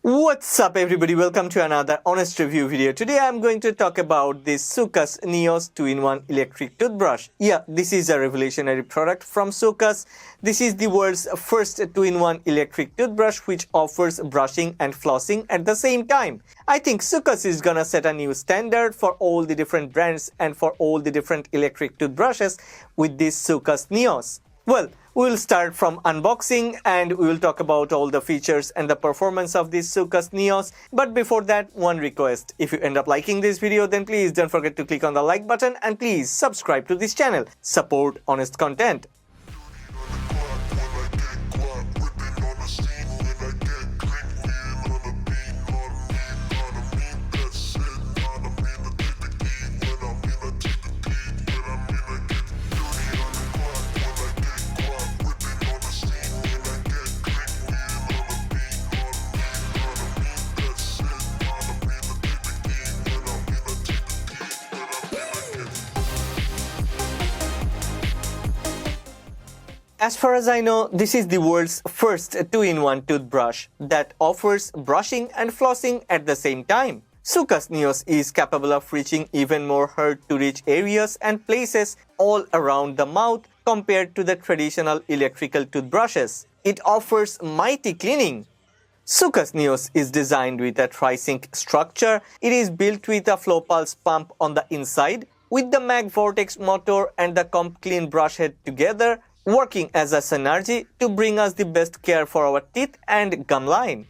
What's up everybody, welcome to another honest review video. Today I'm going to talk about this Soocas Neos 2-in-1 electric toothbrush. Yeah, this is a revolutionary product from Soocas. This is the world's first 2-in-1 electric toothbrush which offers brushing and flossing at the same time. I think Soocas is gonna set a new standard for all the different brands and for all the different electric toothbrushes with this Soocas Neos. Well, we'll start from unboxing and we will talk about all the features and the performance of this Soocas Neos. But before that, one request. If you end up liking this video, then please don't forget to click on the like button and please subscribe to this channel. Support honest content. As far as I know, this is the world's first 2-in-1 toothbrush that offers brushing and flossing at the same time. Soocas Neos is capable of reaching even more hard-to-reach areas and places all around the mouth compared to the traditional electrical toothbrushes. It offers mighty cleaning. Soocas Neos is designed with a tri-sync structure. It is built with a flow pulse pump on the inside, with the Mag Vortex motor and the Comp Clean brush head together, working as a synergy to bring us the best care for our teeth and gum line.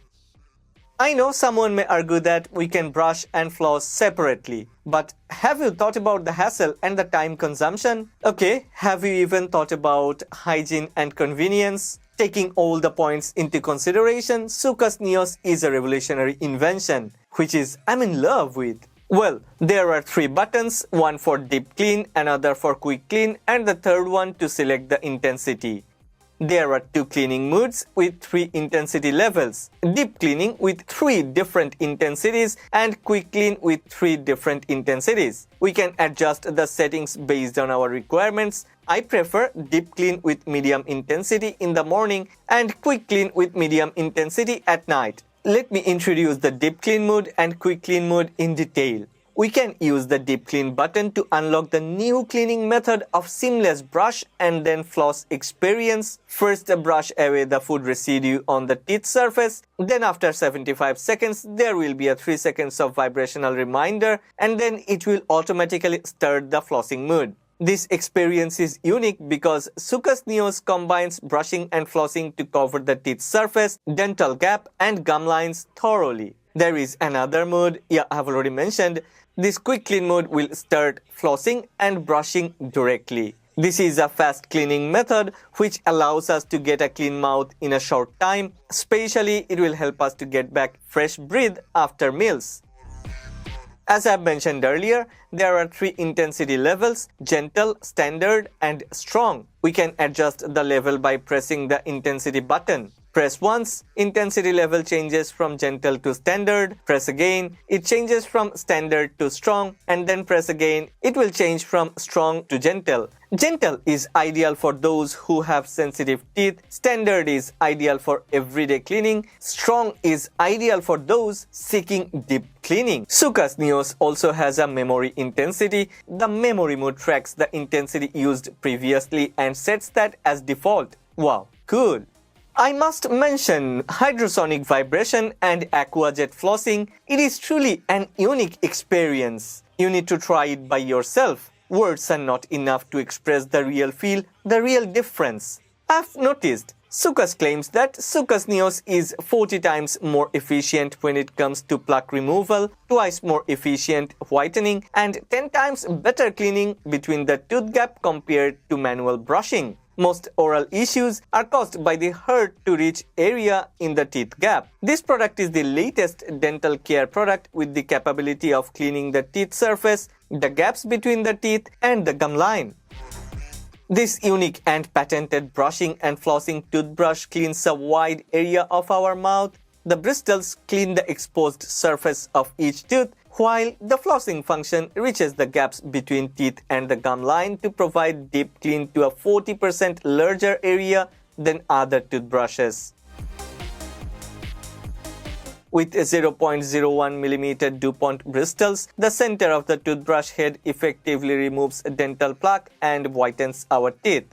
I know someone may argue that we can brush and floss separately, but have you thought about the hassle and the time consumption? Okay, have you even thought about hygiene and convenience? Taking all the points into consideration, Soocas Neos is a revolutionary invention, which I'm in love with. Well, there are 3 buttons, one for deep clean, another for quick clean, and the third one to select the intensity. There are 2 cleaning modes with 3 intensity levels, deep cleaning with 3 different intensities and quick clean with 3 different intensities. We can adjust the settings based on our requirements. I prefer deep clean with medium intensity in the morning and quick clean with medium intensity at night. Let me introduce the deep clean mode and quick clean mode in detail. We can use the deep clean button to unlock the new cleaning method of seamless brush and then floss experience. First, brush away the food residue on the teeth surface. Then after 75 seconds, there will be a 3 seconds of vibrational reminder and then it will automatically start the flossing mode. This experience is unique because Soocas Neos combines brushing and flossing to cover the teeth surface, dental gap and gum lines thoroughly. There is another mode, I have already mentioned. This quick clean mode will start flossing and brushing directly. This is a fast cleaning method which allows us to get a clean mouth in a short time. Especially, it will help us to get back fresh breath after meals. As I mentioned earlier, there are 3 intensity levels, gentle, standard and strong. We can adjust the level by pressing the intensity button. Press once, intensity level changes from gentle to standard. Press again, it changes from standard to strong, and then press again, it will change from strong to gentle. Gentle is ideal for those who have sensitive teeth. Standard is ideal for everyday cleaning. Strong is ideal for those seeking deep cleaning. Soocas Neos also has a memory intensity. The memory mode tracks the intensity used previously and sets that as default. Wow, cool. I must mention hydrosonic vibration and aquajet flossing. It is truly an unique experience. You need to try it by yourself. Words are not enough to express the real feel, the real difference. I've noticed Soocas claims that Soocas Neos is 40 times more efficient when it comes to plaque removal, twice more efficient whitening, and 10 times better cleaning between the tooth gap compared to manual brushing. Most oral issues are caused by the hard-to-reach area in the teeth gap. This product is the latest dental care product with the capability of cleaning the teeth surface, the gaps between the teeth, and the gum line. This unique and patented brushing and flossing toothbrush cleans a wide area of our mouth. The bristles clean the exposed surface of each tooth, while the flossing function reaches the gaps between teeth and the gum line to provide deep clean to a 40% larger area than other toothbrushes. With 0.01mm DuPont bristles, the center of the toothbrush head effectively removes dental plaque and whitens our teeth.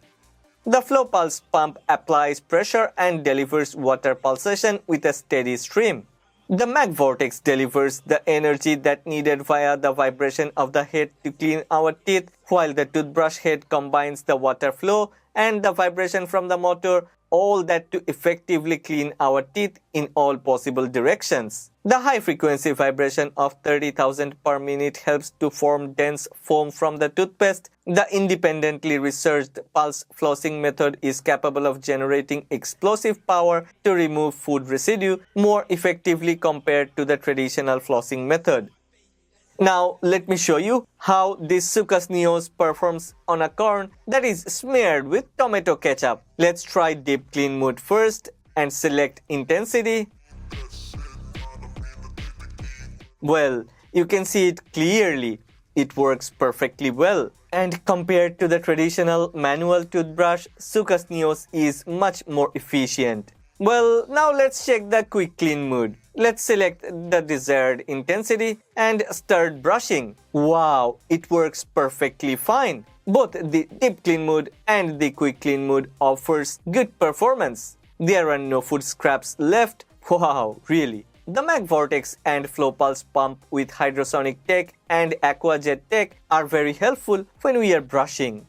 The flow pulse pump applies pressure and delivers water pulsation with a steady stream. The Mag Vortex delivers the energy that needed via the vibration of the head to clean our teeth, while the toothbrush head combines the water flow and the vibration from the motor, all that to effectively clean our teeth in all possible directions. The high-frequency vibration of 30,000 per minute helps to form dense foam from the toothpaste. The independently researched pulse flossing method is capable of generating explosive power to remove food residue more effectively compared to the traditional flossing method. Now let me show you how this Soocas Neos performs on a corn that is smeared with tomato ketchup. Let's try deep clean mode first and select intensity. Well, you can see it clearly. It works perfectly well. And compared to the traditional manual toothbrush, Soocas Neos is much more efficient. Well, now let's check the quick clean mode. Let's select the desired intensity and start brushing. Wow, it works perfectly fine. Both the deep clean mode and the quick clean mode offers good performance. There are no food scraps left. Wow, really. The Mag Vortex and Flow Pulse pump with hydrosonic tech and aquajet tech are very helpful when we are brushing.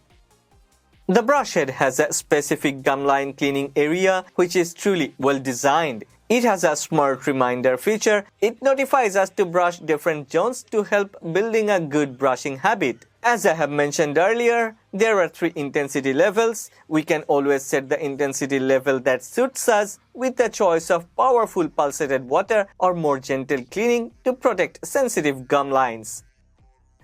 The brush head has a specific gum line cleaning area which is truly well designed. It has a smart reminder feature. It notifies us to brush different zones to help building a good brushing habit. As I have mentioned earlier, there are 3 intensity levels. We can always set the intensity level that suits us with the choice of powerful pulsated water or more gentle cleaning to protect sensitive gum lines.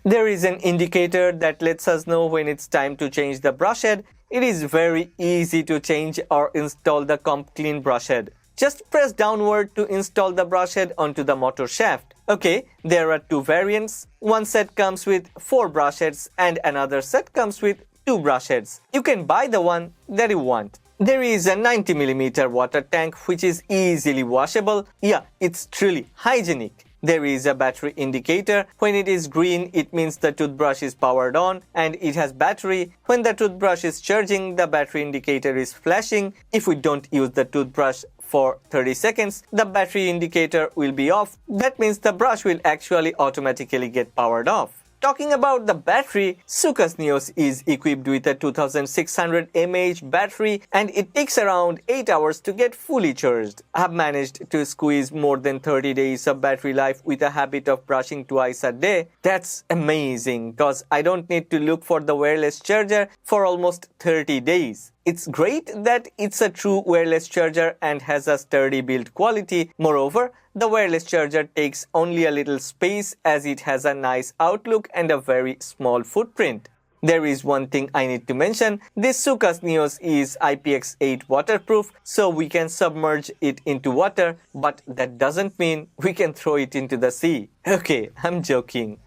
There is an indicator that lets us know when it's time to change the brush head. It is very easy to change or install the Comp Clean brush head. Just press downward to install the brush head onto the motor shaft. Okay, there are 2 variants. One set comes with 4 brush heads and another set comes with 2 brush heads. You can buy the one that you want. There is a 90mm water tank which is easily washable. Yeah, it's truly hygienic. There is a battery indicator. When it is green, it means the toothbrush is powered on and it has battery. When the toothbrush is charging, the battery indicator is flashing. If we don't use the toothbrush for 30 seconds, the battery indicator will be off. That means the brush will actually automatically get powered off. Talking about the battery, Soocas Neos is equipped with a 2600 mAh battery and it takes around 8 hours to get fully charged. I have managed to squeeze more than 30 days of battery life with a habit of brushing twice a day. That's amazing because I don't need to look for the wireless charger for almost 30 days. It's great that it's a true wireless charger and has a sturdy build quality. Moreover, the wireless charger takes only a little space as it has a nice outlook and a very small footprint. There is one thing I need to mention. This Soocas Neos is IPX8 waterproof, so we can submerge it into water, but that doesn't mean we can throw it into the sea. Okay, I'm joking.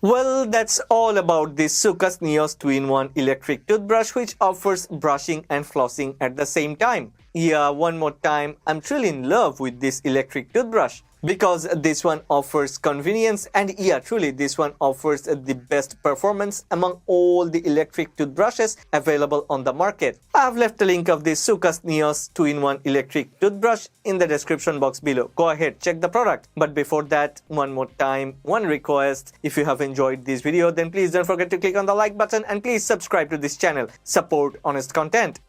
Well, that's all about this Soocas Neos 2-in-1 electric toothbrush which offers brushing and flossing at the same time. Yeah, one more time, I'm truly in love with this electric toothbrush because this one offers convenience and yeah, truly this one offers the best performance among all the electric toothbrushes available on the market. I have left a link of this Soocas Neos 2-in-1 electric toothbrush in the description box below. Go ahead, check the product. But before that, one more time, one request. If you have enjoyed this video, then please don't forget to click on the like button and please subscribe to this channel. Support honest content.